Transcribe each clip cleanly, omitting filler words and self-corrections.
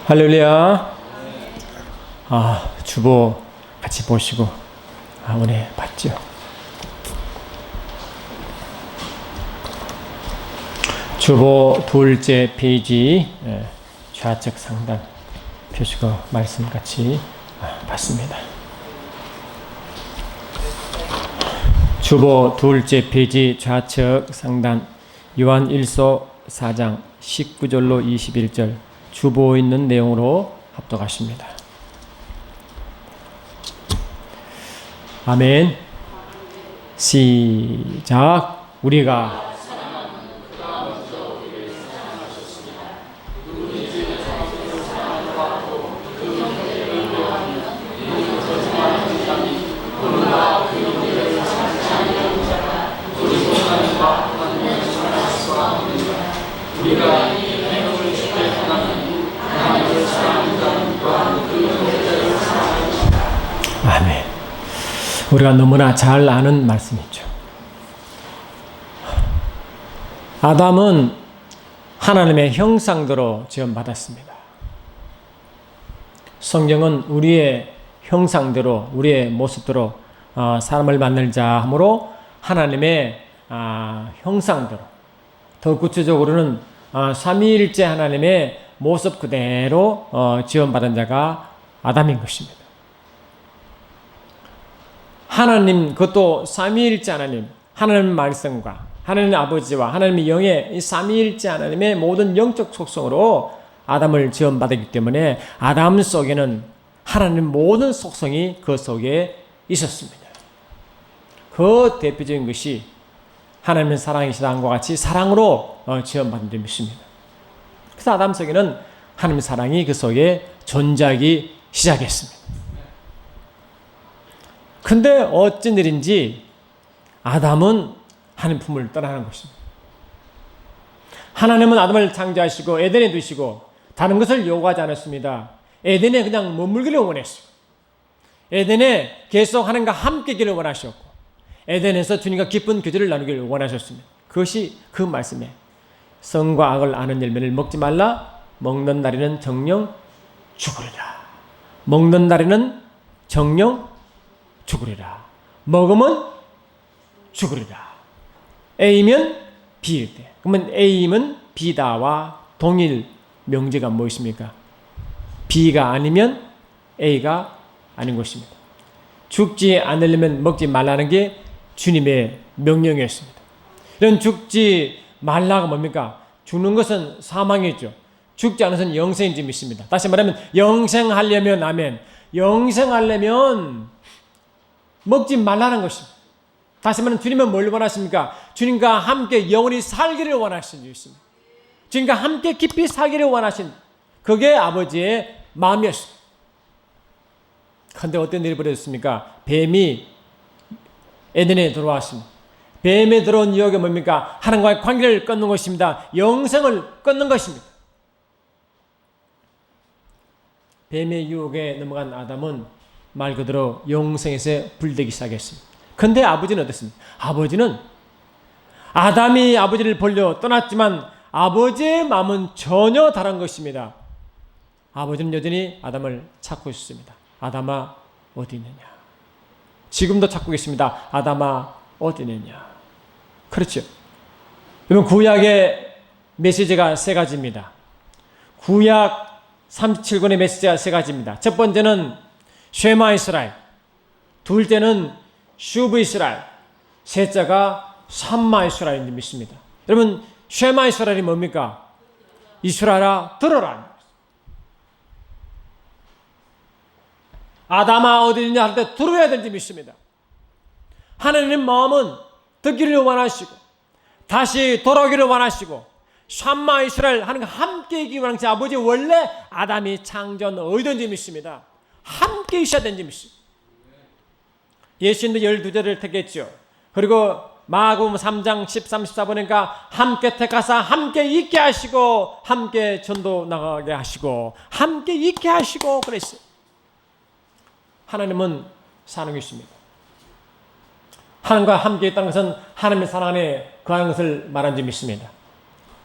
할렐루야. 주보 같이 보시고 은혜 받죠. 주보 둘째 페이지 좌측 상단 표시고 말씀 같이 받습니다. 주보 둘째 페이지 좌측 상단 요한 1서 4장 19절로 21절 주보에 있는 내용으로 합독하십니다. 아멘. 시작. 우리가 아멘. 우리가 너무나 잘 아는 말씀이죠. 아담은 하나님의 형상대로 지음받았습니다. 성경은 우리의 형상대로 우리의 모습대로 사람을 만들자 하므로 하나님의 형상대로 더 구체적으로는 삼위일체 하나님의 모습 그대로 지음받은 자가 아담인 것입니다. 하나님, 그것도 삼위일체 하나님, 하나님 말씀과 하나님 아버지와 하나님의 영의 이 삼위일체 하나님의 모든 영적 속성으로 아담을 지음받았기 때문에 아담 속에는 하나님 모든 속성이 그 속에 있었습니다. 그 대표적인 것이 하나님의 사랑이시다 함과 같이 사랑으로 지음받은 데 있습니다. 그래서 아담 속에는 하나님의 사랑이 그 속에 존재하기 시작했습니다. 근데 어쩐 일인지 아담은 하나님 품을 떠나는 것입니다. 하나님은 아담을 창조하시고 에덴에 두시고 다른 것을 요구하지 않았습니다. 에덴에 그냥 머물기를 원했어요. 에덴에 계속 하나님과 함께 있기를 원하셨고 에덴에서 주님과 기쁜 교제를 나누기를 원하셨습니다. 그것이 그 말씀에 선과 악을 아는 열매를 먹지 말라. 먹는 날에는 정령 죽으리라. 먹는 날에는 정령 죽으리라. 먹으면 죽으리라. A면 B일 때. 그러면 A면 B다와 동일 명제가 무엇입니까? B가 아니면 A가 아닌 것입니다. 죽지 않으려면 먹지 말라는 게 주님의 명령이었습니다. 이런 죽지 말라가 뭡니까? 죽는 것은 사망이죠. 죽지 않은 것은 영생인지 믿습니다. 다시 말하면 영생하려면 아멘. 영생하려면 먹지 말라는 것입니다. 다시 말하면 주님은 뭘 원하십니까? 주님과 함께 영원히 살기를 원하신 주십니다. 주님과 함께 깊이 살기를 원하신 그게 아버지의 마음이었습니다. 그런데 어떤 일이 벌어졌습니까? 뱀이 에덴에 들어왔습니다. 뱀에 들어온 유혹이 뭡니까? 하나님과의 관계를 끊는 것입니다. 영생을 끊는 것입니다. 뱀의 유혹에 넘어간 아담은 말 그대로 영생에서 불되기 시작했습니다. 그런데 아버지는 어떻습니까? 아버지는 아담이 아버지를 벌려 떠났지만 아버지의 마음은 전혀 다른 것입니다. 아버지는 여전히 아담을 찾고 있습니다. 아담아 어디 있느냐? 지금도 찾고 있습니다. 아담아 어디 있느냐? 그렇죠. 여러분 구약의 메시지가 세 가지입니다. 구약 37권의 메시지가 세 가지입니다. 첫 번째는 쉐마 이스라엘, 둘째는 슈브 이스라엘, 셋째가 삼마 이스라엘인 믿습니다. 여러분 쉐마 이스라엘이 뭡니까? 이스라엘아 들어라. 아담아 어디 있느냐 할 때 들어야 되는지 믿습니다. 하나님 마음은 듣기를 원하시고 다시 돌아오기를 원하시고 삼마 이스라엘 하나님과 함께 있기 원하시 아버지 원래 아담이 창조한 어디든지 믿습니다. 함께 있어야 되는지 믿습니다. 예수님도 12제를 택했죠. 그리고 마가복음 3장 13, 14보니까 함께 택하사 함께 있게 하시고 함께 전도 나가게 하시고 함께 있게 하시고 그랬어요. 하나님은 사랑이 있습니다. 하나님과 함께 있다는 것은 하나님의 사랑 안에 거하는 것을 말하는 줄 믿습니다.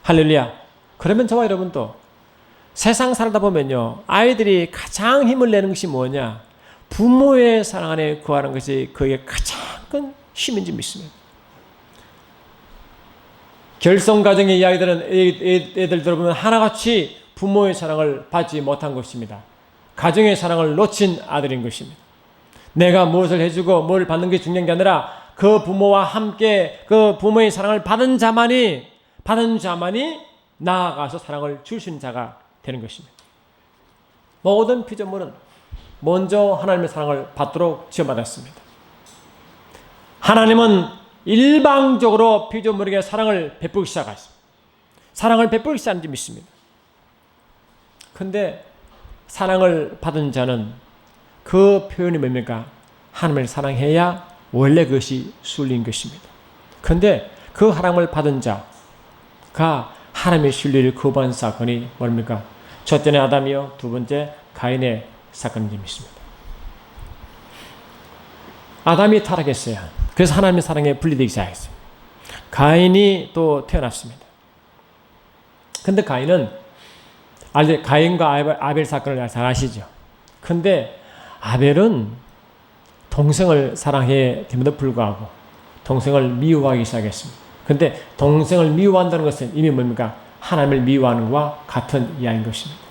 할렐루야. 그러면 저와 여러분도 세상 살다 보면요, 아이들이 가장 힘을 내는 것이 뭐냐? 부모의 사랑 안에 거하는 것이 그에게 가장 큰 힘인 줄 믿습니다. 결성가정의 이야기들은 애들 들어보면 하나같이 부모의 사랑을 받지 못한 것입니다. 가정의 사랑을 놓친 아들인 것입니다. 내가 무엇을 해주고 뭘 받는 게 중요한 게 아니라 그 부모와 함께 그 부모의 사랑을 받은 자만이 나아가서 사랑을 줄 수 있는 자가 되는 것입니다. 모든 피조물은 먼저 하나님의 사랑을 받도록 지어받았습니다. 하나님은 일방적으로 피조물에게 사랑을 베풀기 시작했습니다. 사랑을 베풀기 시작한 줄 믿습니다. 그런데 사랑을 받은 자는 그 표현이 뭡니까? 하나님을 사랑해야 원래 그것이 순리인 것입니다. 그런데 그 사랑을 받은 자가 하나님의 순리를 거부한 사건이 뭡니까? 첫째는 아담이요, 두 번째 가인의 사건인 믿습니다. 아담이 타락했어요. 그래서 하나님의 사랑에 분리되기 시작했어요. 가인이 또 태어났습니다. 근데 가인은 가인과 아벨 사건을 잘 아시죠? 근데 아벨은 동생을 사랑해 됨에도 불구하고 동생을 미워하기 시작했습니다. 근데 동생을 미워한다는 것은 이미 뭡니까? 하나님을 미워하는 것과 같은 이야기인 것입니다.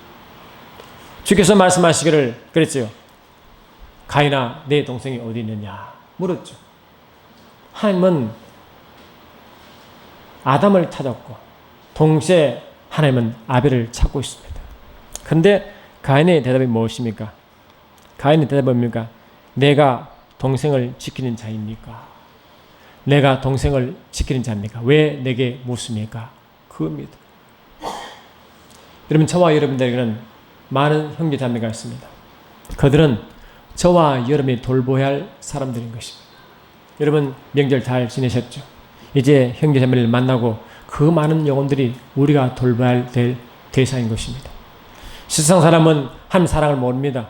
주께서 말씀하시기를 그랬죠. 가인아, 내 동생이 어디 있느냐 물었죠. 하나님은 아담을 찾았고 동시에 하나님은 아벨을 찾고 있습니다. 그런데 가인의 대답이 무엇입니까? 가인의 대답이 뭡니까? 내가 동생을 지키는 자입니까? 내가 동생을 지키는 자입니까? 왜 내게 묻습니까? 그겁니다. 여러분, 저와 여러분들에게는 많은 형제자매가 있습니다. 그들은 저와 여러분이 돌보아야 할 사람들인 것입니다. 여러분, 명절 잘 지내셨죠? 이제 형제자매를 만나고 그 많은 영혼들이 우리가 돌봐야 될 대상인 것입니다. 세상 사람은 하나님 사랑을 모릅니다.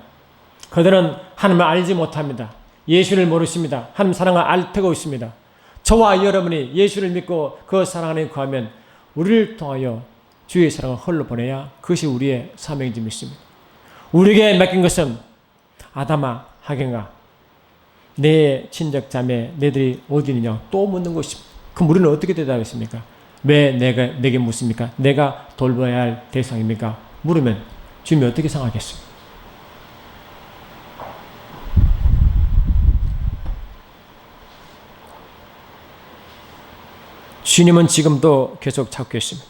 그들은 하나님을 알지 못합니다. 예수를 모르십니다. 하나님 사랑을 알테고 있습니다. 저와 여러분이 예수를 믿고 그 사랑 안에 거하면 우리를 통하여 주의 사랑을 흘러보내야 그것이 우리의 사명인지 믿습니다. 우리에게 맡긴 것은 아담아, 하경아, 내 친척 자매 너희들이 어디 있느냐 또 묻는 것입니다. 그럼 우리는 어떻게 대답했습니까? 왜 내게 묻습니까? 내가 돌봐야 할 대상입니까? 물으면 주님이 어떻게 생각하겠습니까? 주님은 지금도 계속 찾고 계십니다.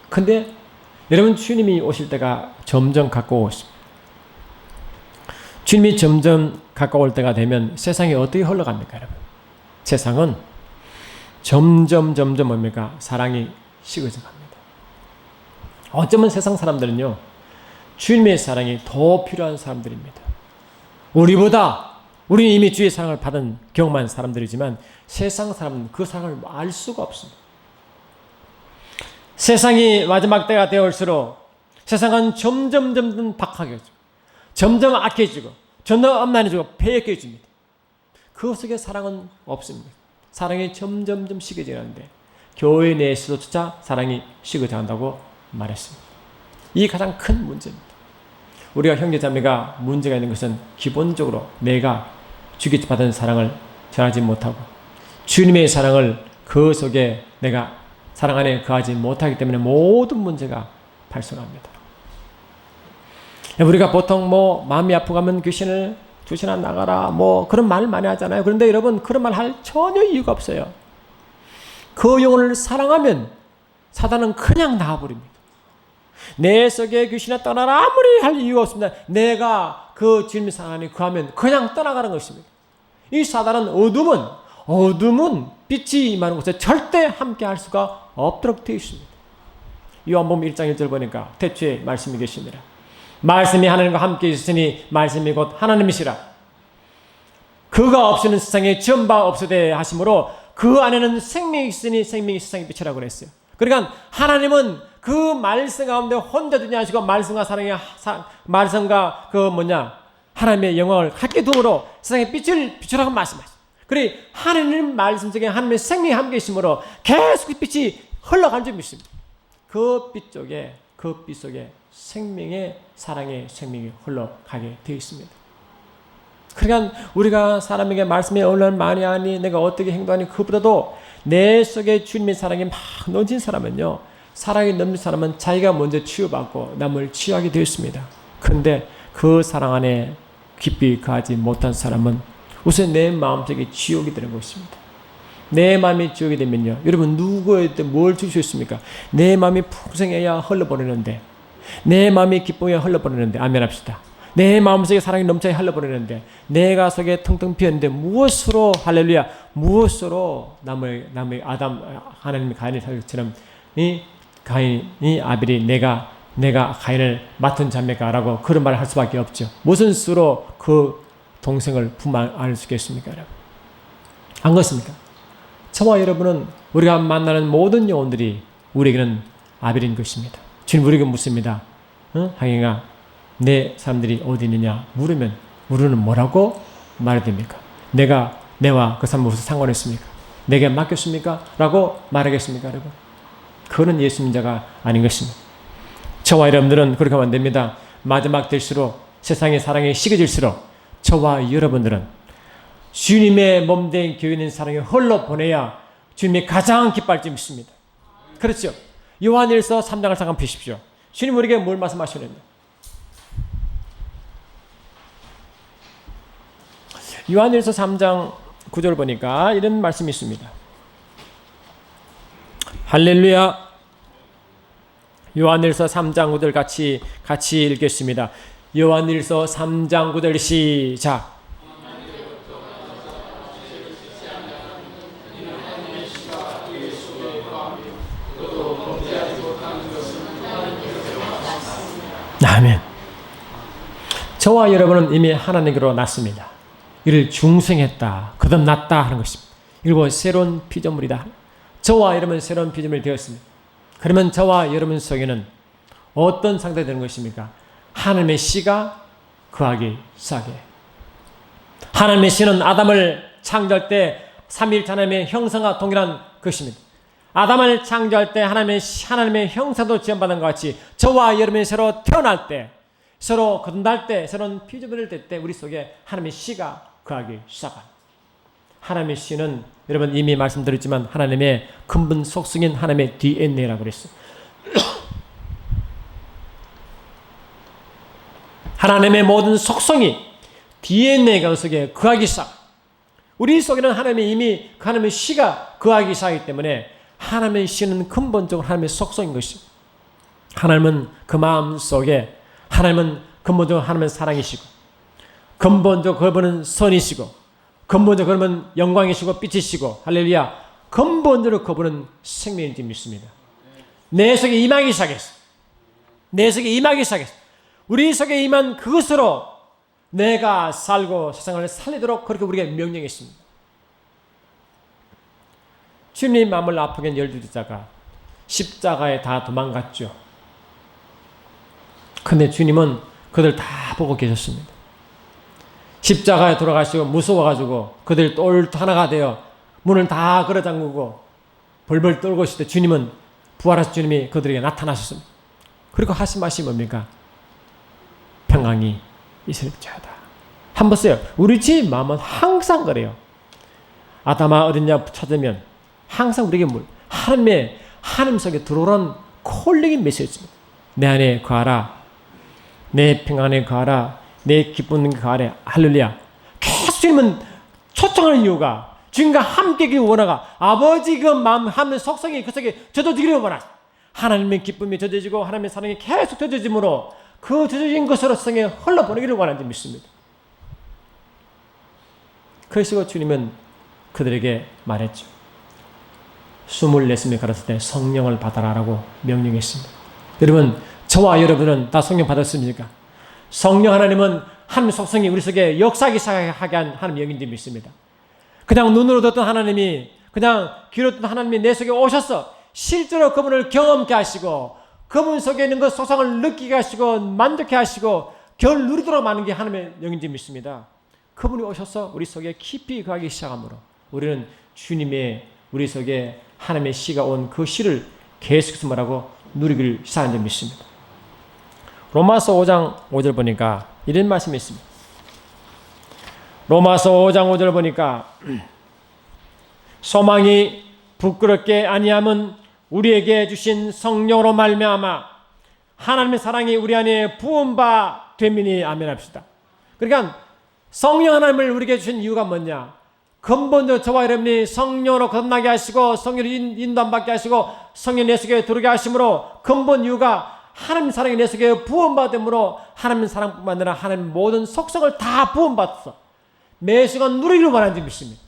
근데 여러분, 주님이 오실 때가 점점 가까워 있습니다. 주님이 점점 가까울 때가 되면 세상이 어떻게 흘러갑니까, 여러분? 세상은 점점 뭡니까? 사랑이 식어져 갑니다. 어쩌면 세상 사람들은요, 주님의 사랑이 더 필요한 사람들입니다. 우리는 이미 주의 사랑을 받은 경험한 사람들이지만 세상 사람은 그 사랑을 알 수가 없습니다. 세상이 마지막 때가 되어올수록 세상은 점점 박하게 점점 악해지고 점점 엄난해지고 폐역해집니다. 그 속에 사랑은 없습니다. 사랑이 점점 식어지는데 교회 내에서조차 사랑이 식어져간다고 말했습니다. 이게 가장 큰 문제입니다. 우리가 형제자매가 문제가 있는 것은 기본적으로 내가 주께 받은 사랑을 전하지 못하고 주님의 사랑을 그 속에 내가 사랑 안에 거하지 못하기 때문에 모든 문제가 발생합니다. 우리가 보통 마음이 아프고 하면 귀신을 두시나 나가라 그런 말 많이 하잖아요. 그런데 여러분, 그런 말 할 전혀 이유가 없어요. 그 영혼을 사랑하면 사단은 그냥 나와버립니다. 내 속에 귀신아 떠나라 아무리 할 이유가 없습니다. 내가 그 주님의 사랑 안에 거하면 그냥 떠나가는 것입니다. 이 사단은 어둠은 빛이 임하는 곳에 절대 함께 할 수가 없도록 되어 있습니다. 요한복음 1장 1절 보니까 태초에 말씀이 계시니라. 말씀이 하나님과 함께 있으니 말씀이 곧 하나님이시라. 그가 없이는 세상에 지은 바 없으되 하심으로 그 안에는 생명이 있으니 생명이 세상의 빛이라고 그랬어요. 그러니까 하나님은 그 말씀 가운데 혼자 두지 않으시고 말씀과 하나님의 영광을 함께 두므로 세상의 빛을 비추라고 말씀하셨어요. 그래, 하나님 말씀 속에 하나님의 생명이 함께 있으므로 계속 빛이 흘러간 줄 믿습니다. 그 빛 쪽에 그 빛 속에 생명의 사랑의 생명이 흘러가게 되어 있습니다. 그러니까 우리가 사람에게 말씀에 얼마나 많이 하니 내가 어떻게 행동하니 그보다도 내 속에 주님의 사랑이 막 넘친 사람은요, 사랑이 넘친 사람은 자기가 먼저 치유받고 남을 치유하게 되어 있습니다. 그런데 그 사랑 안에 깊이 가지 못한 사람은 우선 내 마음속에 지옥이 되는 것입니다. 내 마음이 지옥이 되면요, 여러분 누구에게 뭘 줄 수 있습니까? 내 마음이 풍성해야 흘러버리는데, 내 마음이 기뻐야 흘러버리는데, 아멘 합시다. 내 마음속에 사랑이 넘쳐야 흘러버리는데, 내가 속에 텅텅 비었는데 무엇으로, 할렐루야, 무엇으로 남의 하나님의 가인의 사역처럼 이 가인이 아벨이 내가 가인을 맡은 자매가라고 그런 말을 할 수밖에 없죠. 무슨 수로 그 동생을 품 안을 수 있겠습니까, 여러분? 안 그렇습니까? 저와 여러분은 우리가 만나는 모든 영혼들이 우리에게는 아벨인 것입니다. 주님 우리에게 묻습니다. 하경아, 내 사람들이 어디 있느냐 물으면 우리는 뭐라고 말해야 됩니까? 내와 그 사람 무슨 상관이 있습니까? 내게 맡겼습니까? 라고 말하겠습니까, 여러분? 그거는 예수 믿자가 아닌 것입니다. 저와 여러분들은 그렇게 하면 안 됩니다. 마지막 될수록 세상의 사랑이 식어질수록 저와 여러분들은 주님의 몸된 교회 있는 사랑을 흘러보내야 주님이 가장 기뻐할 줄 믿습니다. 그렇죠? 요한일서 3장을 잠깐 보십시오. 주님 우리에게 뭘 말씀하시는지. 요한일서 3장 9절 보니까 이런 말씀이 있습니다. 할렐루야. 요한일서 3장 9절 같이 읽겠습니다. 요한일서 3장 9절 시작. 아멘. 저와 여러분은 이미 하나님께로 났습니다. 이를 중생했다, 거듭났다 하는 것입니다. 그리고 새로운 피조물이다. 저와 여러분은 새로운 피조물이 되었습니다. 그러면 저와 여러분 속에는 어떤 상태가 되는 것입니까? 하나님의 씨가 거하기 시작해. 하나님의 씨는 아담을 창조할 때 삼위일체 하나님의 형상과 동일한 것입니다. 아담을 창조할 때 하나님의 형상도 지원받은 것 같이 저와 여러분이 새로 태어날 때, 서로 거듭날 때, 새로운 피조물이 될 때 우리 속에 하나님의 씨가 거하기 시작합니다. 하나님의 씨는 여러분 이미 말씀드렸지만 하나님의 근본 속성인 하나님의 DNA라고 그랬어요. 하나님의 모든 속성이 DNA가 그 속에 거하기 시작. 우리 속에는 하나님이 이미 하나님의 씨가 거하기 시작하기 때문에 하나님의 씨는 근본적으로 하나님의 속성인 것이죠. 하나님은 그 마음 속에 하나님은 근본적으로 하나님은 사랑이시고 근본적으로 그분은 선이시고 근본적으로 그분은 영광이시고 빛이시고 할렐루야 근본적으로 그분은 생명인지 믿습니다. 내 속에 임하기 시작했어. 내 속에 임하기 시작했어. 우리 속에 임한 그것으로 내가 살고 세상을 살리도록 그렇게 우리에게 명령했습니다. 주님 마음을 아프게 한 12제자가 십자가에 다 도망갔죠. 근데 주님은 그들 다 보고 계셨습니다. 십자가에 돌아가시고 무서워가지고 그들 똘 하나가 되어 문을 다 걸어 잠그고 벌벌 떨고 있을 때 주님은 부활하신 주님이 그들에게 나타나셨습니다. 그리고 하신 말씀이 뭡니까? 평강이 있을지어다. 한번 써요. 우리 집 마음은 항상 그래요. 아담아 어딨냐 찾으면 항상 우리에게 하나님 속에 들어오는 콜링인 메시지입니다. 내 안에 거하라. 내 평안에 거하라. 내 기쁜 거하라. 할렐루야. 계속 주님은 초청하는 이유가 주님과 함께하기 원하가 아버지 그 마음 하나님의 속성이 그 속에 젖어지기를 원하시. 하나님의 기쁨이 젖어지고 하나님의 사랑이 계속 젖어짐으로 그 젖어진 것으로 성에 흘러보내기를 원하는지 믿습니다. 그래서 주님은 그들에게 말했죠. 24명이 가르칠 때 성령을 받아라라고 명령했습니다. 여러분 저와 여러분은 다 성령 받았습니까? 성령 하나님은 하나님의 속성이 우리 속에 역사하기 시작하게 한 하나님 영인지 믿습니다. 그냥 눈으로 듣던 하나님이 그냥 귀로 듣던 하나님이 내 속에 오셔서 실제로 그분을 경험케 하시고 그분 속에 있는 그 소상을 느끼게 하시고 만족해 하시고 결 누리도록 하는 게 하나님의 영인지 믿습니다. 그분이 오셔서 우리 속에 깊이 거하기 시작하므로 우리는 주님의 우리 속에 하나님의 씨가 온 그 씨를 계속해서 뭐라고 누리기를 시작한 점이 있습니다. 로마서 5장 5절 보니까 이런 말씀이 있습니다. 로마서 5장 5절 보니까 소망이 부끄럽게 아니함은 우리에게 주신 성령으로 말미암아 하나님의 사랑이 우리 안에 부은 바 됨이니 아멘 합시다. 그러니까 성령 하나님을 우리에게 주신 이유가 뭐냐? 근본적으로 저와 여러분이 성령으로 거듭나게 하시고 성령으로 인도 안 받게 하시고 성령 내 속에 들어오게 하심으로 근본 이유가 하나님 사랑이 내 속에 부은받음으로 하나님 사랑뿐만 아니라 하나님 모든 속성을 다 부은받아서 매 순간 누리기를 원하는 점이 있습니다.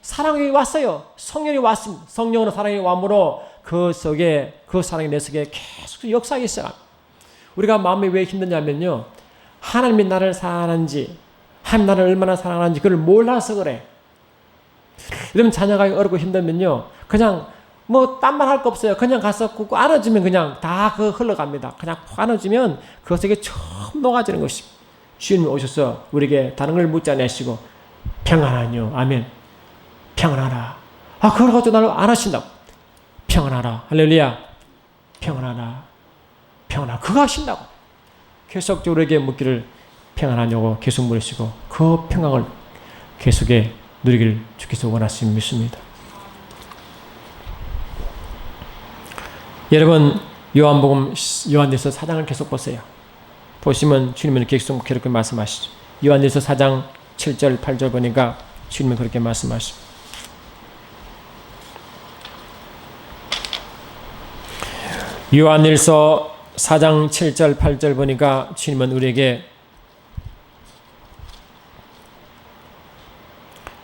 사랑이 왔어요. 성령이 왔습니다. 성령으로 사랑이 왔므로 그 속에 그 사랑이 내 속에 계속 역사하기 시작합니다. 우리가 마음이 왜 힘드냐면요, 하나님이 나를 사랑하는지 하나님 나를 얼마나 사랑하는지 그걸 몰라서 그래. 이러면 자녀가 어렵고 힘들면요, 그냥 뭐 딴 말 할 거 없어요. 그냥 가서 꾹 안아주면 그냥 다 그 흘러갑니다. 그냥 푹 안아주면 그것에게 처음 녹아지는 것입니다. 주님이 오셔서 우리에게 다른 걸 묻지 않으시고 평안하뇨. 아멘. 평안하라. 아, 그걸 가지고 나를 안아신다고. 평안하라. 할렐루야. 평안하라. 평안하라. 그거 하신다고. 계속적으로 우리에게 묻기를 평안하냐고 계속 물으시고 그 평강을 계속에 누리기를 주께서 원하시는 믿습니다. 여러분, 요한복음 요한일서 4장을 계속 보세요. 보시면 주님은 계속 그렇게 말씀하시죠. 요한일서 4장 7절 8절 보니까 주님은 그렇게 말씀하시죠. 요한일서 4장 7절 8절 보니까 주님은 우리에게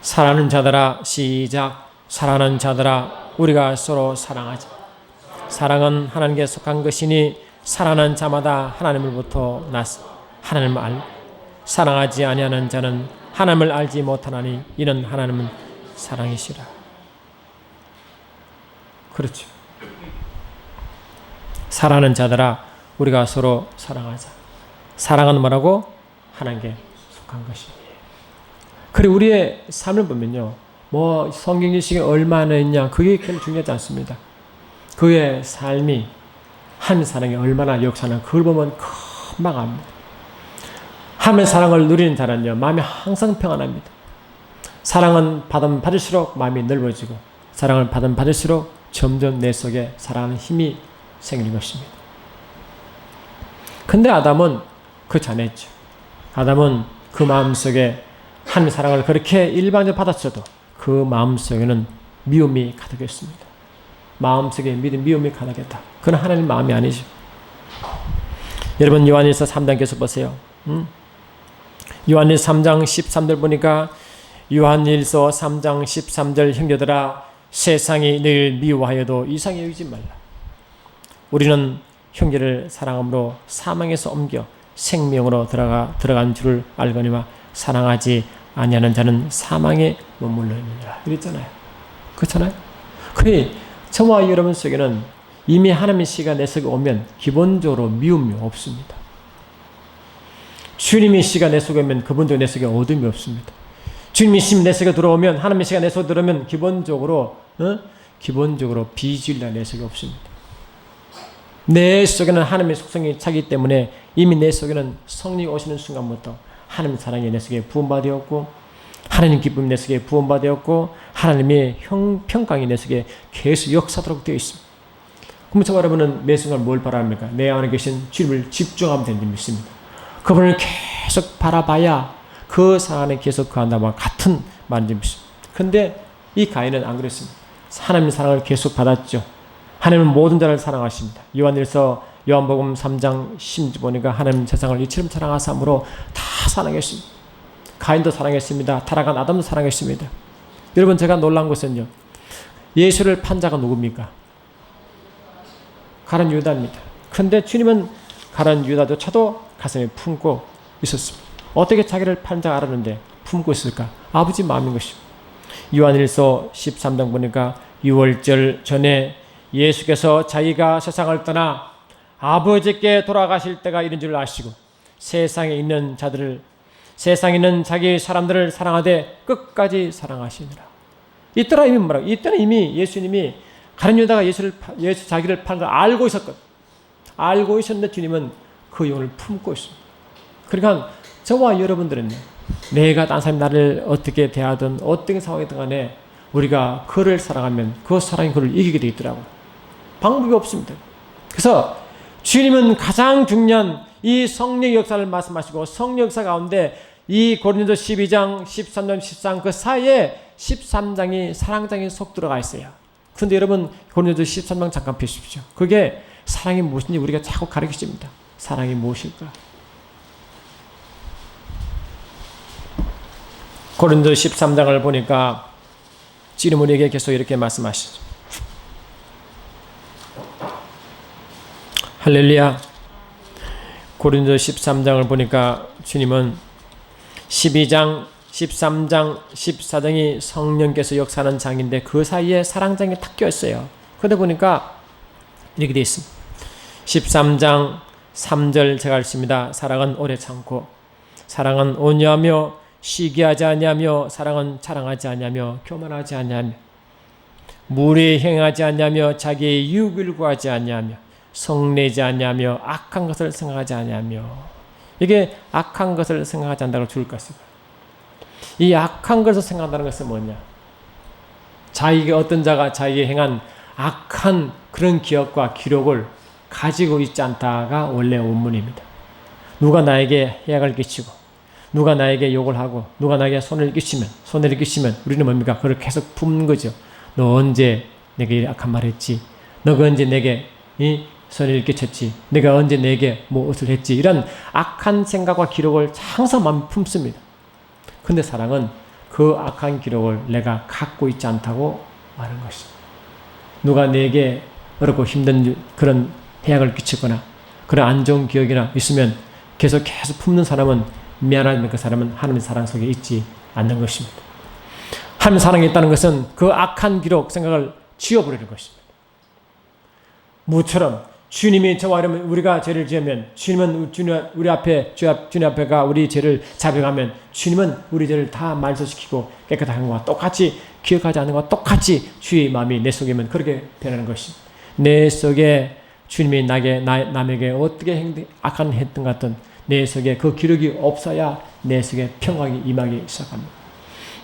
사랑하는 자들아, 시작. 사랑하는 자들아, 우리가 서로 사랑하자. 사랑은 하나님께 속한 것이니 사랑하는 자마다 하나님으로부터 났으 하나님을 알고 사랑하지 아니하는 자는 하나님을 알지 못하나니 이는 하나님은 사랑이시라. 그렇죠. 사랑하는 자들아, 우리가 서로 사랑하자. 사랑은 뭐라고? 하나님께 속한 것이니. 그리고 우리의 삶을 보면요, 뭐 성경 지식이 얼마나 있냐, 그게 그렇게 중요하지 않습니다. 그의 삶이 하나님의 사랑이 얼마나 역사나 그걸 보면 금방 압니다. 하나님의 사랑을 누리는 자는요, 마음이 항상 평안합니다. 사랑은 받으면 받을수록 마음이 넓어지고 사랑을 받으면 받을수록 점점 내 속에 사랑하는 힘이 생기는 것입니다. 근데 아담은 그렇지 않았죠. 아담은 그 마음속에 하나님의 사랑을 그렇게 일방적으로 받았어도 그 마음속에는 미움이 가득했습니다. 마음속에 미움이 가득했다. 그건 하나님 마음이 아니죠. 여러분, 요한일서 3장 계속 보세요. 요한일서 3장 13절 보니까 요한일서 3장 13절 형제들아, 세상이 너희를 미워하여도 이상히 여기지 말라. 우리는 형제를 사랑함으로 사망에서 옮겨 생명으로 들어간 줄을 알거니와 사랑하지 아니하는 자는 사망에 머물러 있느니라. 이랬잖아요. 그렇잖아요. 그래, 저와 여러분 속에는 이미 하나님의 시가 내 속에 오면 기본적으로 미움이 없습니다. 주님의 시가 내 속에 오면 기본적으로 내 속에 어둠이 없습니다. 주님의 시 내 속에 들어오면, 하나님의 시가 내 속에 들어오면 기본적으로 비주의가 내 속에 없습니다. 내 속에는 하나님의 속성이 차기 때문에 이미 내 속에는 성령이 오시는 순간부터 하나님의 사랑이 내 속에 부음받았고 하나님 기쁨이 내 속에 부음받았고 하나님의 평강이 내 속에 계속 역사하도록 되어 있습니다. 그럼 저와 여러분은 매 순간 뭘 바랍니까? 내 안에 계신 주님을 집중하면 되는 줄 믿습니다. 그분을 계속 바라봐야 그 사랑에 계속 거한다와 같은 말인 줄 믿습니다. 그런데 이 가인은 안 그랬습니다. 하나님의 사랑을 계속 받았죠. 하나님은 모든 자를 사랑하십니다. 요한복음 3장 10절 보니까 하나님 세상을 이처럼 사랑하사므로 다 사랑했습니다. 가인도 사랑했습니다. 타락한 아담도 사랑했습니다. 여러분, 제가 놀란 것은요, 예수를 판 자가 누굽니까? 가룟 유다입니다. 그런데 주님은 가룟 유다조차도 가슴에 품고 있었습니다. 어떻게 자기를 판 자가 알았는데 품고 있을까? 아버지 마음인 것입니다. 요한일서 13장 보니까 6월절 전에 예수께서 자기가 세상을 떠나 아버지께 돌아가실 때가 이른 줄 아시고 세상에 있는 자기 사람들을 사랑하되 끝까지 사랑하시니라. 이때는 이미 예수님이 가룟 유다가 예수 자기를 파는 걸 알고 있었거든. 알고 있었는데 주님은 그 영을 품고 있습니다. 그러니까 저와 여러분들은요, 내가 딴 사람이 나를 어떻게 대하든 어떤 상황이든 간에 우리가 그를 사랑하면 그 사랑이 그를 이기게 되어 있더라고요. 방법이 없습니다. 그래서 주님은 가장 중요한 이 성령 역사를 말씀하시고, 성령 역사 가운데 이 고린도 12장, 13장, 14장 그 사이에 13장이 사랑장이 속 들어가 있어요. 그런데 여러분 고린도 13장 잠깐 펴십시오. 그게 사랑이 무엇인지 우리가 자꾸 가르쳐줍니다. 사랑이 무엇일까? 고린도 13장을 보니까 주님은 우리에게 계속 이렇게 말씀하시죠. 할렐루야. 고린도 13장을 보니까 주님은 12장, 13장, 14장이 성령께서 역사하는 장인데 그 사이에 사랑장이 탁 껴있어요. 그런데 보니까 이렇게 되어 있습니다. 13장 3절 제가 읽습니다. 사랑은 오래 참고, 사랑은 온유하며 시기하지 아니하며, 사랑은 자랑하지 아니하며 교만하지 아니하며, 무례 행하지 아니하며, 자기의 유익을 구하지 아니하며, 성내지 아니하며, 악한 것을 생각하지 아니하며. 이게 악한 것을 생각하지 않는다고 죽을 것이다. 이 악한 것을 생각한다는 것은 뭐냐? 자기에게 어떤 자가 자기에 행한 악한 그런 기억과 기록을 가지고 있지 않다가 원래 원문입니다. 누가 나에게 해악을 끼치고, 누가 나에게 욕을 하고, 누가 나에게 손해를 끼치면 우리는 뭡니까? 그걸 계속 품는 거죠. 너 언제 내게 악한 말 했지? 너가 언제 내게 손해를 끼쳤지? 내가 언제 내게 무엇을 했지? 이런 악한 생각과 기록을 항상 마음에 품습니다. 근데 사랑은 그 악한 기록을 내가 갖고 있지 않다고 말하는 것입니다. 누가 내게 어렵고 힘든 그런 해악을 끼치거나 그런 안 좋은 기억이나 있으면 계속 품는 사람은 미안하지만 그 사람은 하나님의 사랑 속에 있지 않는 것입니다. 하나님의 사랑이 있다는 것은 그 악한 기록 생각을 지워버리는 것입니다. 무처럼 주님이 저와 여러분 우리가 죄를 지으면 주님은 우리 앞에 주님 앞에가 우리 죄를 자백하면 주님은 우리 죄를 다 말소시키고 깨끗한 것과 똑같이 기억하지 않는 것과 똑같이 주의 마음이 내 속에면 그렇게 변하는 것입니다. 내 속에 주님이 남에게 어떻게 악한 했던 것 같든 내 속에 그 기록이 없어야 내 속에 평강이 임하기 시작합니다.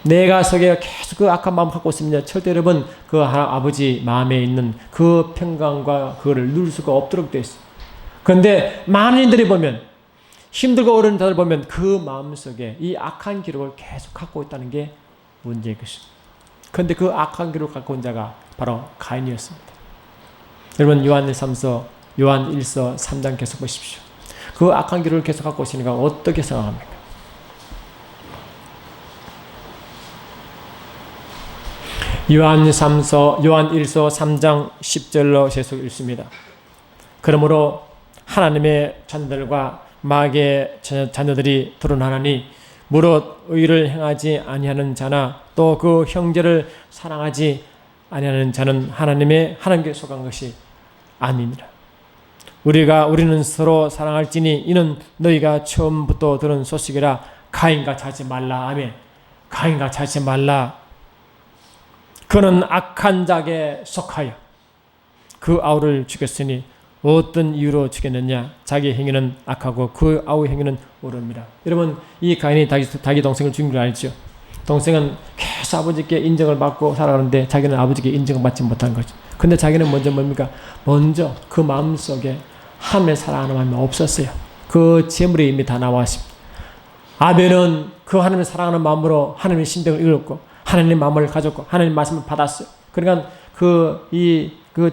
내가 속에 계속 그 악한 마음 갖고 있으면 절대 여러분 그 아버지 마음에 있는 그 평강과 그거를 누릴 수가 없도록 되어 있어요. 그런데 많은 이들이 보면, 힘들고 어려운 자들 보면 그 마음 속에 이 악한 기록을 계속 갖고 있다는 게 문제인 것입니다. 그런데 그 악한 기록을 갖고 온 자가 바로 가인이었습니다. 여러분 요한 1서 3장 계속 보십시오. 그 악한 기록을 계속 갖고 오시니까 어떻게 생각합니까? 요한 1서 3장 10절로 계속 읽습니다. 그러므로 하나님의 자녀들과 마귀의 자녀들이 드러나나니 무릇 의를 행하지 아니하는 자나 또 그 형제를 사랑하지 아니하는 자는 하나님께 속한 것이 아니니라. 우리는 서로 사랑할지니 이는 너희가 처음부터 들은 소식이라. 가인같이 하지 말라. 아멘. 가인같이 하지 말라. 그는 악한 자에게 속하여 그 아우를 죽였으니 어떤 이유로 죽였느냐? 자기 행위는 악하고 그 아우의 행위는 옳음이라. 여러분 이 가인이 자기 동생을 죽인 걸 알죠? 동생은 계속 아버지께 인정을 받고 살아가는데 자기는 아버지께 인정을 받지 못한 거죠. 근데 자기는 먼저 뭡니까? 먼저 그 마음속에 하나님을 사랑하는 마음이 없었어요. 그 재물이 이미 다 나와 있습니다. 아벨은 그 하나님을 사랑하는 마음으로 하나님의 신병을 읽었고 하나님의 마음을 가졌고 하나님의 말씀을 받았어요. 그러니까 그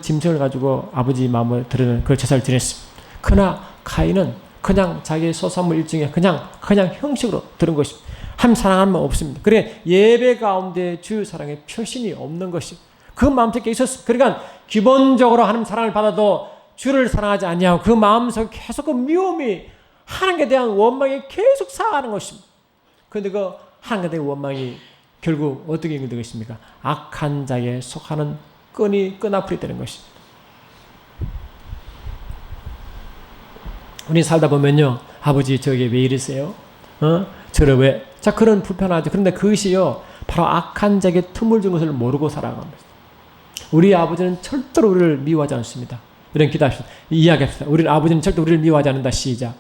짐승을 가지고 아버지 마음을 드리는 그 제사를 드렸습니다. 그러나 가인은 그냥 자기의 소산물 일종의 그냥 형식으로 들은 것입니다. 하나님 사랑하는 마음 없습니다. 그래 예배 가운데 주 사랑의 표신이 없는 것이 그 마음속에 있었습니다. 그러니까 기본적으로 하나님 사랑을 받아도 주를 사랑하지 아니하고 그 마음속에 계속 그 미움이 하나님께 대한 원망이 계속 쌓아가는 것입니다. 그런데 그 하나님께 대한 원망이 결국 어떻게 연결되고 있습니까? 악한 자에 속하는 끈앞이 되는 것입니다. 우리 살다 보면요, 아버지 저게 왜 이러세요? 저를 왜? 자, 그런 불편하죠. 그런데 그것이요, 바로 악한 자에게 틈을 준 것을 모르고 살아갑니다. 우리 아버지는 절대로 우리를 미워하지 않습니다. 이런 기도합시다. 이야기합시다. 우리는 아버지는 절대 우리를 미워하지 않는다. 시작.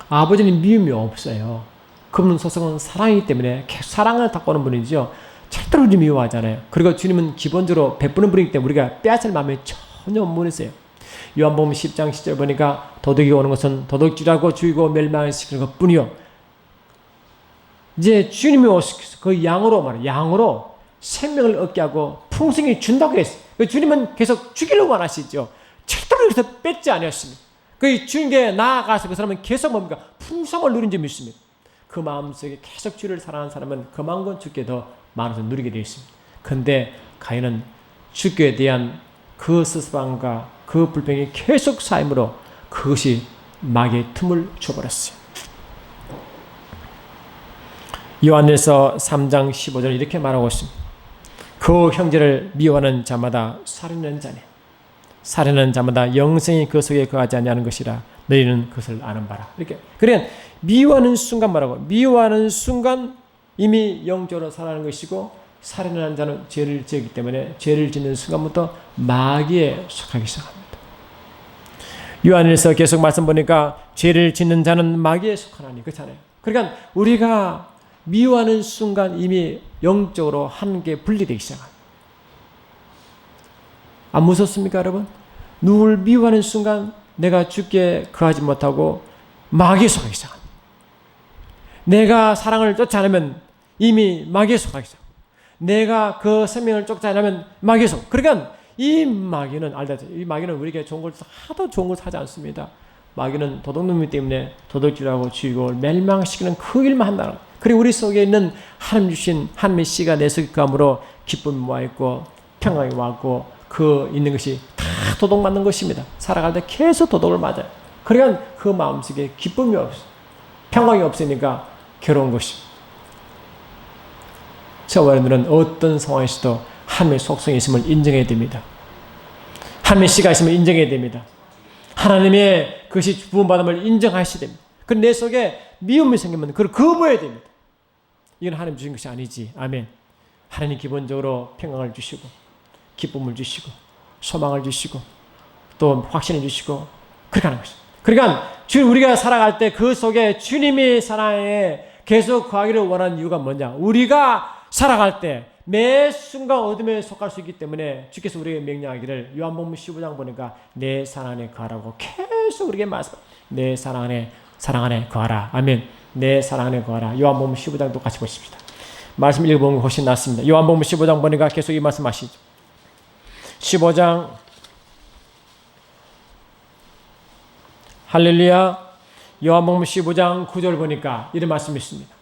아버지는 미움이 없어요. 그분은 소속은 사랑이기 때문에 계속 사랑을 닦고 오는 분이죠. 절대로 우리 미워하잖아요. 그리고 주님은 기본적으로 베푸는 분이기 때문에 우리가 빼앗을 마음이 전혀 없는 분이세요. 요한복음 10장 10절 보니까 도둑이 오는 것은 도둑질하고 죽이고 멸망시키는 것뿐이요. 이제 주님이 오셔서 그 양으로 말해요. 양으로 생명을 얻게 하고 풍성히 준다고 했어요. 주님은 계속 주기를 원하시죠. 절대로 여기서 뺏지 않았습니다. 그 주님께 나아가서 그 사람은 계속 뭡니까? 풍성을 누린 점이 있습니다. 그 마음속에 계속 주를 사랑하는 사람은 그만큼 주께 더 많은 것을 누리게 되어 있습니다. 그런데 가인은 주께 대한 그 스스방과 그 불평이 계속 쌓임으로 그것이 마귀의 틈을 줘버렸어요. 요한일서 3장 15절 이렇게 말하고 있습니다. 그 형제를 미워하는 자마다 살인하는 자네. 살인하는 자마다 영생이 그 속에 거하지 아니하는 것이라 너희는 그것을 아는 바라. 이렇게. 그러니까 미워하는 순간 말하고 미워하는 순간 이미 영적으로 살아가는 것이고 살인하는 자는 죄를 지었기 때문에 죄를 짓는 순간부터 마귀에 속하기 시작합니다. 요한일서 계속 말씀 보니까 죄를 짓는 자는 마귀에 속하나니 그렇잖아요. 그러니까 우리가 미워하는 순간 이미 영적으로 한 개 분리되기 시작합니다. 안 무섭습니까, 여러분? 누굴 미워하는 순간 내가 주께 거하지 못하고 마귀에 속하기 시작합니다. 내가 사랑을 쫓지 않으면 이미 마귀에 속하기 시작합니다. 내가 그 생명을 쫓지 않으면 마귀에 속. 그러니까 이 마귀는 알다시피 이 마귀는 우리에게 좋은 걸 하도 좋은 걸 사지 않습니다. 마귀는 도둑놈이기 때문에 도둑질하고 죽이고 멸망시키는 그 일만 한다는 거예요. 그리고 우리 속에 있는 하나님 주신 하나님의 씨가 내 속에 감으로 기쁨이 와 있고 평강이 와 있고 그 있는 것이 다 도둑 맞는 것입니다. 살아갈 때 계속 도둑을 맞아요. 그러니까 그 마음속에 기쁨이 없어요. 평강이 없으니까 괴로운 것입니다. 저와 여러분들은 어떤 상황에서도 하나님의 속성이 있음을 인정해야 됩니다. 하나님의 씨가 있음을 인정해야 됩니다. 하나님의 그것이 부음받음을 인정하셔야 됩니다. 그럼 내 속에 미움이 생기면 그걸 거부해야 됩니다. 이건 하나님 주신 것이 아니지. 아멘. 하나님 기본적으로 평강을 주시고 기쁨을 주시고 소망을 주시고 또 확신을 주시고 그렇게 하는 것입니다. 그러니까 우리가 살아갈 때 그 속에 주님의 사랑에 계속 거하기를 원하는 이유가 뭐냐? 우리가 살아갈 때 매 순간 어둠에 속할 수 있기 때문에 주께서 우리에게 명령하기를 요한복음 15장 보니까 내 사랑 안에 거하라고 계속 우리에게 말씀합니다. 내 사랑 안에 거하라. 아멘. 내 사랑 안에 거하라. 요한복음 15장도 같이 보십시다. 말씀 읽어보면 훨씬 낫습니다. 요한복음 15장 보니까 계속 이 말씀 하시죠. 15장 할렐루야. 요한복음 15장 9절 보니까 이런 말씀이 있습니다.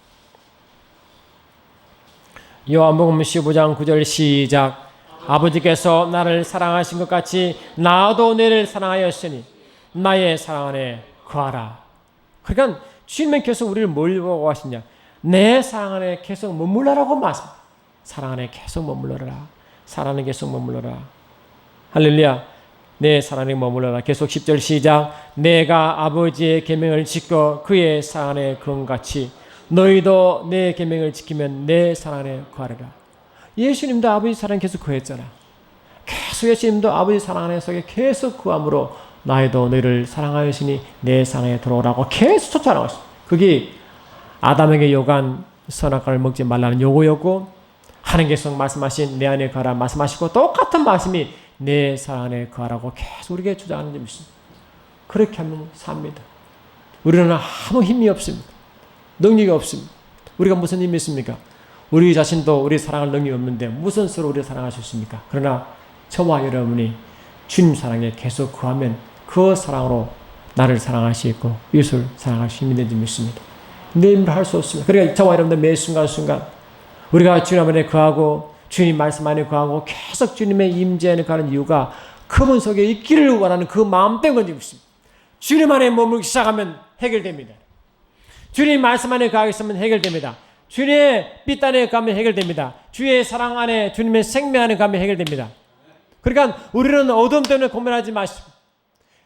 요한복음 15장 9절 시작. 아버지께서 나를 사랑하신 것 같이 나도 너를 사랑하였으니 나의 사랑 안에 거하라. 그러니까 주님은 계속 우리를 뭘 보고 하시냐? 내 사랑 안에 계속 머물러라고 말씀합니다. 사랑 안에 계속 머물러라. 사랑 안에 계속 머물러라. 할렐루야. 내 사랑 안에 머물러라. 계속 10절 시작. 내가 아버지의 계명을 지켜 그의 사랑 안에 거한 같이 너희도 내 계명을 지키면 내 사랑 안에 거하리라. 예수님도 아버지 사랑 계속 거했잖아. 계속 예수님도 아버지 사랑 안에 속에 계속 거함으로 나도 너희를 사랑하였으니 내 사랑에 들어오라고 계속 쫓아나고 있어. 그게 아담에게 요구한 선악과를 먹지 말라는 요구였고 하나님께서 말씀하신 내 안에 거하라 말씀하시고 똑같은 말씀이 내 사랑 안에 거하라고 계속 우리에게 주장하는 점이 있습니다. 그렇게 하면 삽니다. 우리는 아무 힘이 없습니다. 능력이 없습니다. 우리가 무슨 힘이 있습니까? 우리 자신도 우리 사랑할 능력이 없는데 무슨 수로 우리를 사랑할 수 있습니까? 그러나 저와 여러분이 주님 사랑에 계속 거하면 그 사랑으로 나를 사랑할 수 있고 이웃을 사랑할 수 있는 점이 있습니다. 내 힘으로 할 수 없습니다. 그러니까 저와 여러분들 매 순간순간 우리가 주님 안에 거하고 주님 말씀 안에 거하고 계속 주님의 임재 안에 가는 이유가 그분 속에 있기를 원하는 그 마음 때문에 있습니다. 주님 안에 머물기 시작하면 해결됩니다. 주님 말씀 안에 거하게 있으면 해결됩니다. 주님의 빛 안에 가면 해결됩니다. 주의 사랑 안에 주님의 생명 안에 가면 해결됩니다. 그러니까 우리는 어둠 때문에 고민하지 마시고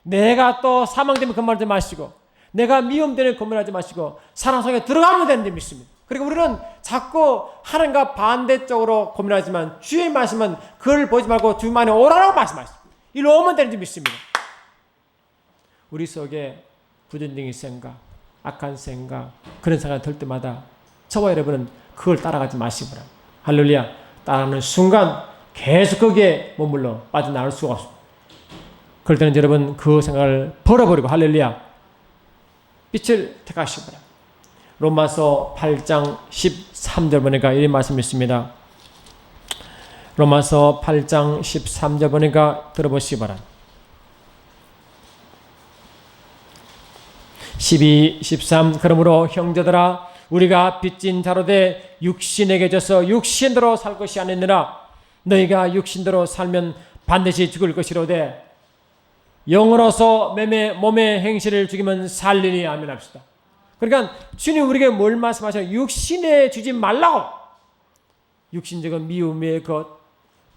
내가 또 사망 때문에 고민하지 마시고 내가 미움 때문에 고민하지 마시고 사랑 속에 들어가면 되는 점이 있습니다. 그리고 우리는 자꾸 하나님과 반대쪽으로 고민하지만 주의 말씀은 그걸 보지 말고 주만에 오라라고 말씀하십니다. 이리로 오면 되는 줄 믿습니다. 우리 속에 부정적인 생각, 악한 생각, 그런 생각이 들 때마다 저와 여러분은 그걸 따라가지 마시기 바랍니다. 할렐루야. 따라가는 순간 계속 거기에 머물러 빠져나올 수가 없습니다. 그럴 때는 여러분 그 생각을 버려버리고 할렐루야. 빛을 택하시기 바랍니다. 로마서 8장 13절 보니까 이런 말씀이 있습니다. 로마서 8장 13절 보니까 들어보시기 바랍니다. 12, 13 그러므로 형제들아 우리가 빚진 자로 돼 육신에게 져서 육신대로 살 것이 아니니라. 너희가 육신대로 살면 반드시 죽을 것이로되 영으로서 몸의 행실을 죽이면 살리니 아멘 합시다. 그러니까 주님 우리에게 뭘 말씀하셔요? 육신에 주지 말라고. 육신적인 미움의 것,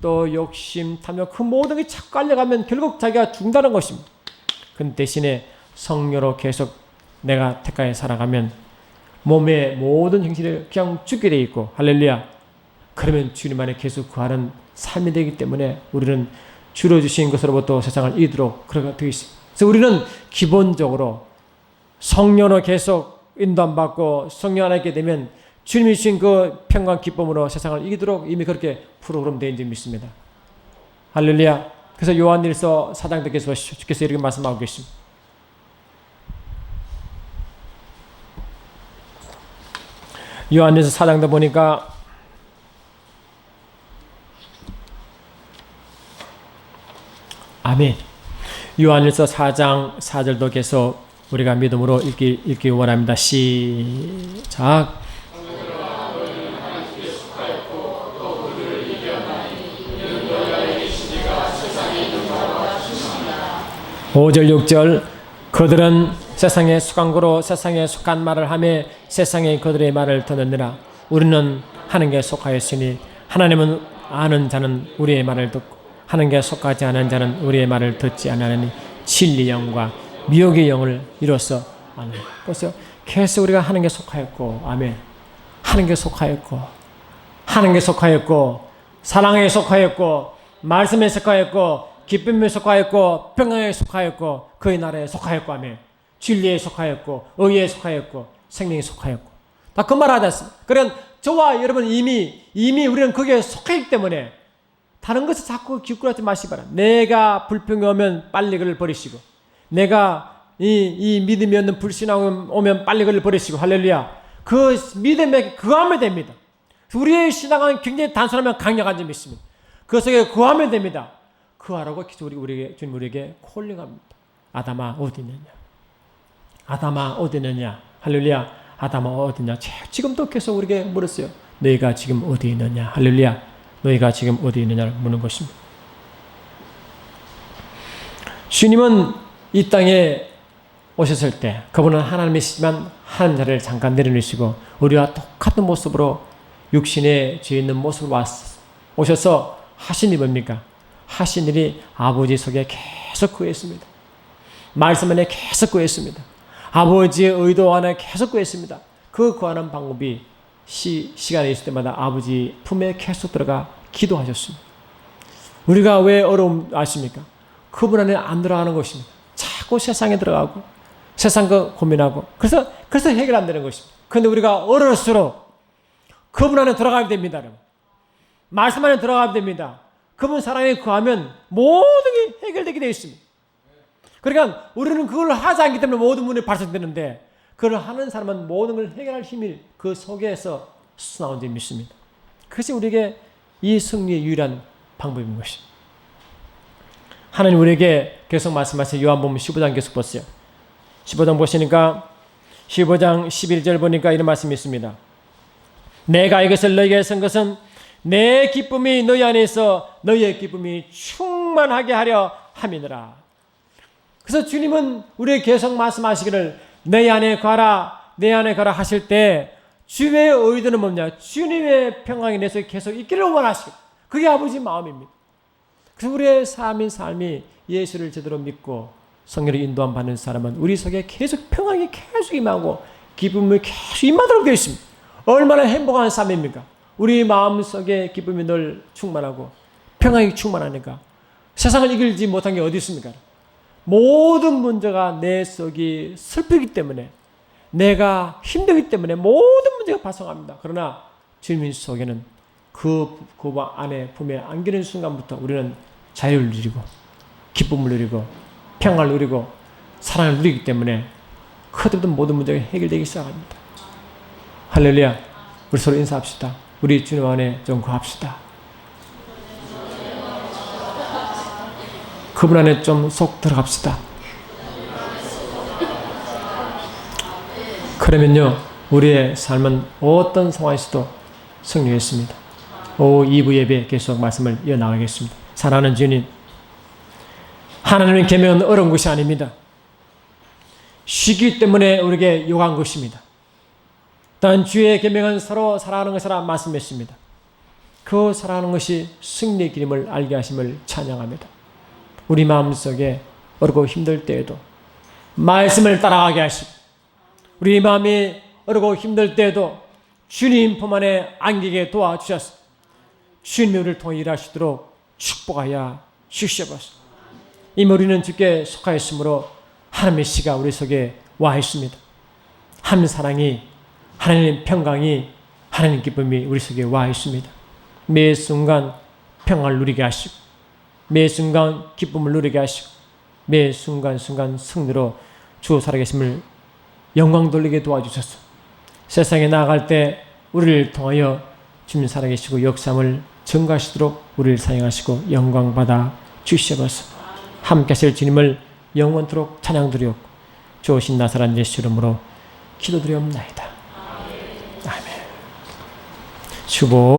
또 욕심, 탐욕 그 모든 게 자꾸 깔려가면 결국 자기가 죽는다는 것입니다. 그 대신에 성령으로 계속 내가 택하여 살아가면 몸의 모든 행실을 그냥 죽게 되어 있고 할렐루야. 그러면 주님 안에 계속 거하는 삶이 되기 때문에 우리는 주로 주신 것으로부터 세상을 이기도록 그렇게 되어 있습니다. 그래서 우리는 기본적으로 성령으로 계속 인도받고 성령 안에 있게 되면 주님이 주신 그 평강 기쁨으로 세상을 이기도록 이미 그렇게 프로그램 되어 있는 줄 믿습니다. 할렐루야. 그래서 요한일서 4장 때 주께서 이렇게 말씀하고 계십니다. 요한일서 4장도 보니까 아멘. 요한일서 4장 4절도 계속 우리가 믿음으로 읽기 원합니다. 시작. 5절 6절 그들은 세상에 속한 거로 세상에 속한 말을 하며 세상에 그들의 말을 듣느니라. 우리는 하나님께 속하였으니 하나님은 아는 자는 우리의 말을 듣고 하나님께 속하지 않은 자는 우리의 말을 듣지 않으니 진리의 영과 미혹의 영을 이로써 아멘. 그래서 계속 우리가 하나님께 속하였고 아멘. 하나님께 속하였고 하나님께 속하였고 사랑에 속하였고 말씀에 속하였고 기쁨에 속하였고 평강에 속하였고 그의 나라에 속하였고 아멘. 진리에 속하였고 의에 속하였고 생명에 속하였고 다 그 말 하지 않습니까? 그러니까 저와 여러분 이미 우리는 거기에 속하기 때문에 다른 것을 자꾸 기웃거리지 마시기 바랍니다. 내가 불평이 오면 빨리 그를 버리시고 내가 이 믿음이 없는 불신앙이 오면 빨리 그를 버리시고 할렐루야. 그 믿음에 거하면 됩니다. 우리의 신앙은 굉장히 단순하면 강력한 점이 있습니다. 그 속에 거하면 됩니다. 거하라고 주님 우리에게 콜링합니다. 아담아 어디 있느냐? 아담아 어디 있느냐? 할렐루야. 아담아 어디 있느냐? 지금도 계속 우리에게 물었어요. 너희가 지금 어디 있느냐? 할렐루야. 너희가 지금 어디 있느냐를 묻는 것입니다. 주님은 이 땅에 오셨을 때 그분은 하나님이시지만 하나님 자리를 잠깐 내려놓으시고 우리와 똑같은 모습으로 육신에 죄 있는 모습으로 오셔서 하신 일이 뭡니까? 하신 일이 아버지 속에 계속 구했습니다. 말씀 안에 계속 구했습니다. 아버지의 의도 안에 계속 구했습니다. 그 구하는 방법이 시간이 있을 때마다 아버지 품에 계속 들어가 기도하셨습니다. 우리가 왜 어려움 아십니까? 그분 안에 안 들어가는 것입니다. 자꾸 세상에 들어가고 세상 거 고민하고 그래서 해결 안 되는 것입니다. 그런데 우리가 어려울수록 그분 안에 들어가야 됩니다. 여러분. 말씀 안에 들어가야 됩니다. 그분 사랑에 구하면 모든 게 해결되게 되어 있습니다. 그러니까 우리는 그걸 하지 않기 때문에 모든 문이 발생되는데 그걸 하는 사람은 모든 걸 해결할 힘이 그 속에서 솟아나온 줄 믿습니다. 그것이 우리에게 이 승리의 유일한 방법인 것입니다. 하나님 우리에게 계속 말씀하세요. 요한복음 15장 계속 보세요. 15장 보시니까 15장 11절 보니까 이런 말씀이 있습니다. 내가 이것을 너희에게 쓴 것은 내 기쁨이 너희 안에 있어 너희의 기쁨이 충만하게 하려 함이니라. 그래서 주님은 우리에게 계속 말씀하시기를 내 안에 가라 내 안에 가라 하실 때 주의 의도는 뭐냐? 주님의 평강이 내 속에 계속 있기를 원하시고 그게 아버지 마음입니다. 그래서 우리의 삶이 예수를 제대로 믿고 성령의 인도함 받는 사람은 우리 속에 계속 평강이 계속 임하고 기쁨이 계속 임하도록 되어 있습니다. 얼마나 행복한 삶입니까? 우리 마음속에 기쁨이 늘 충만하고 평안이 충만하니까 세상을 이길지 못한 게 어디 있습니까? 모든 문제가 내 속이 슬프기 때문에, 내가 힘들기 때문에 모든 문제가 발생합니다. 그러나 주님 속에는 그 안에 품에 안기는 순간부터 우리는 자유를 누리고 기쁨을 누리고 평안을 누리고 사랑을 누리기 때문에 그때부터 모든 문제가 해결되기 시작합니다. 할렐루야. 우리 서로 인사합시다. 우리 주님 안에 좀 거합시다. 그분 안에 좀 속 들어갑시다. 그러면요, 우리의 삶은 어떤 상황에서도 승리했습니다. 2부 예배 계속 말씀을 이어나가겠습니다. 사랑하는 주님, 하나님의 계명은 어려운 것이 아닙니다. 쉬기 때문에 우리에게 요구한 것입니다. 단 주의 계명은 서로 사랑하는 것이라 말씀했습니다. 그 사랑하는 것이 승리의 길임을 알게 하심을 찬양합니다. 우리 마음속에 어렵고 힘들 때에도 말씀을 따라가게 하시고, 우리 마음이 어렵고 힘들 때에도 주님 품 안에 안기게 도와주셔서 주님이 우리를 통해 일하시도록 축복하여 주시옵소서. 이 우리는 주께 속하였으므로 하나님의 시가 우리 속에 와 있습니다. 하나님의 사랑이, 하나님의 평강이, 하나님의 기쁨이 우리 속에 와 있습니다. 매 순간 평안을 누리게 하시고, 매 순간 기쁨을 누리게 하시고, 매 순간순간 승리로 주 살아계심을 영광 돌리게 도와주셔서 세상에 나아갈 때 우리를 통하여 주님 살아계시고 역사함을 증거하시도록 우리를 사용하시고 영광 받아 주시옵소서. 함께 하실 주님을 영원토록 찬양드리옵고 좋으신 나사렛 예수 이름으로 기도드리옵나이다. 아멘. 주복.